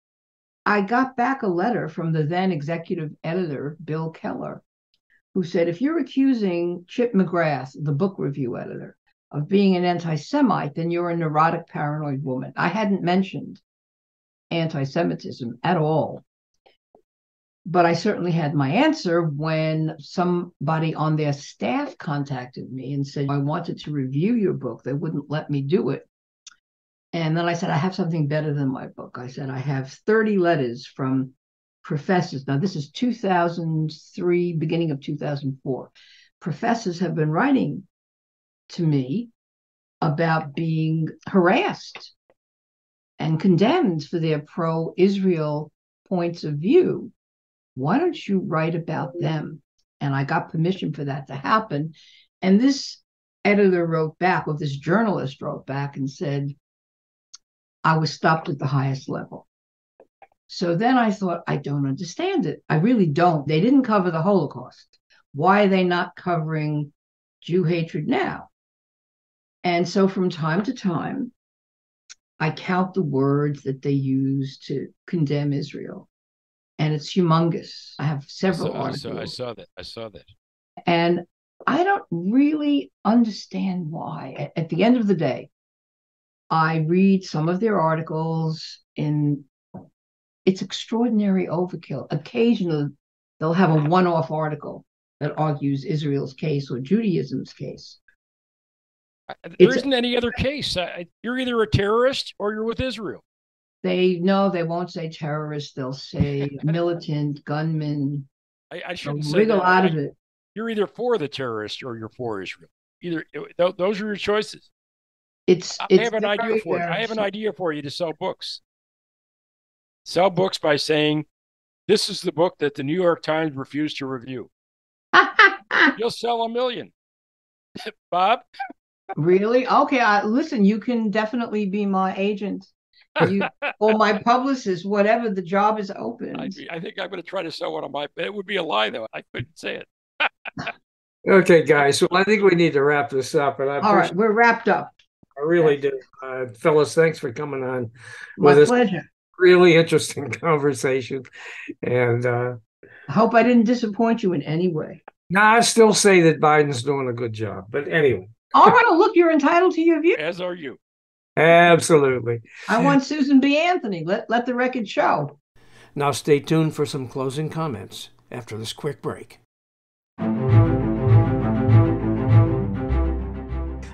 S3: I got back a letter from the then executive editor, Bill Keller, who said, if you're accusing Chip McGrath, the book review editor, of being an anti-Semite, then you're a neurotic, paranoid woman. I hadn't mentioned anti-Semitism at all. But I certainly had my answer when somebody on their staff contacted me and said, I wanted to review your book. They wouldn't let me do it. And then I said, I have something better than my book. I said, I have 30 letters from professors. Now, this is 2003, beginning of 2004. Professors have been writing to me about being harassed and condemned for their pro-Israel points of view. Why don't you write about them? And I got permission for that to happen. And this editor wrote back, or this journalist wrote back and said, I was stopped at the highest level. So then I thought, I don't understand it. I really don't. They didn't cover the Holocaust. Why are they not covering Jew hatred now? And so from time to time, I count the words that they use to condemn Israel. And it's humongous. I have several articles.
S4: I saw that.
S3: And I don't really understand why. At the end of the day, I read some of their articles and it's extraordinary overkill. Occasionally, they'll have a one-off article that argues Israel's case or Judaism's case.
S4: There isn't any other case. You're either a terrorist or you're with Israel.
S3: They won't say terrorist. They'll say militant, gunman.
S4: I shouldn't say
S3: wriggle
S4: that.
S3: out of it.
S4: You're either for the terrorist or you're for Israel. Either those are your choices. I have an idea for you. I have an idea for you to sell books. Sell books by saying, this is the book that the New York Times refused to review. You'll sell 1 million. Bob?
S3: Really? Okay. Listen, you can definitely be my agent. Or my publicist, whatever, the job is open.
S4: I think I'm going to try to sell one of my, it would be a lie though. I couldn't say it.
S1: Okay, guys. So I think we need to wrap this up. And
S3: all right, we're wrapped up.
S1: I really do. Phyllis, thanks for coming on.
S3: My pleasure.
S1: Really interesting conversation. And
S3: I hope I didn't disappoint you in any way.
S1: No, I still say that Biden's doing a good job. But anyway.
S3: All right, look, you're entitled to your view.
S4: As are you.
S1: Absolutely.
S3: I want Susan B. Anthony. Let the record show.
S1: Now stay tuned for some closing comments after this quick break.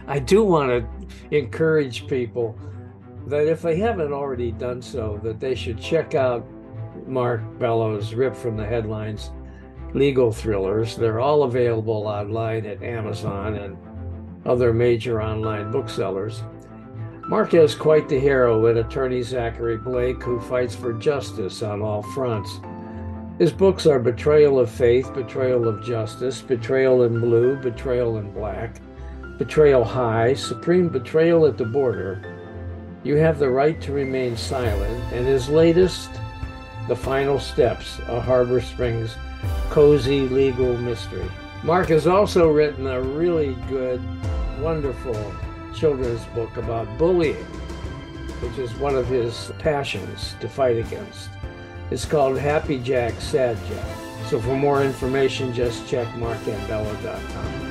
S1: I do want to encourage people that if they haven't already done so, that they should check out Mark Bello's Ripped from the Headlines legal thrillers. They're all available online at Amazon and other major online booksellers. Mark is quite the hero in attorney Zachary Blake, who fights for justice on all fronts. His books are Betrayal of Faith, Betrayal of Justice, Betrayal in Blue, Betrayal in Black, Betrayal High, Supreme Betrayal at the Border, You Have the Right to Remain Silent, and his latest, The Final Steps, a Harbor Springs cozy legal mystery. Mark has also written a really good, wonderful children's book about bullying, which is one of his passions to fight against. It's called Happy Jack, Sad Jack. So for more information, just check markandbello.com.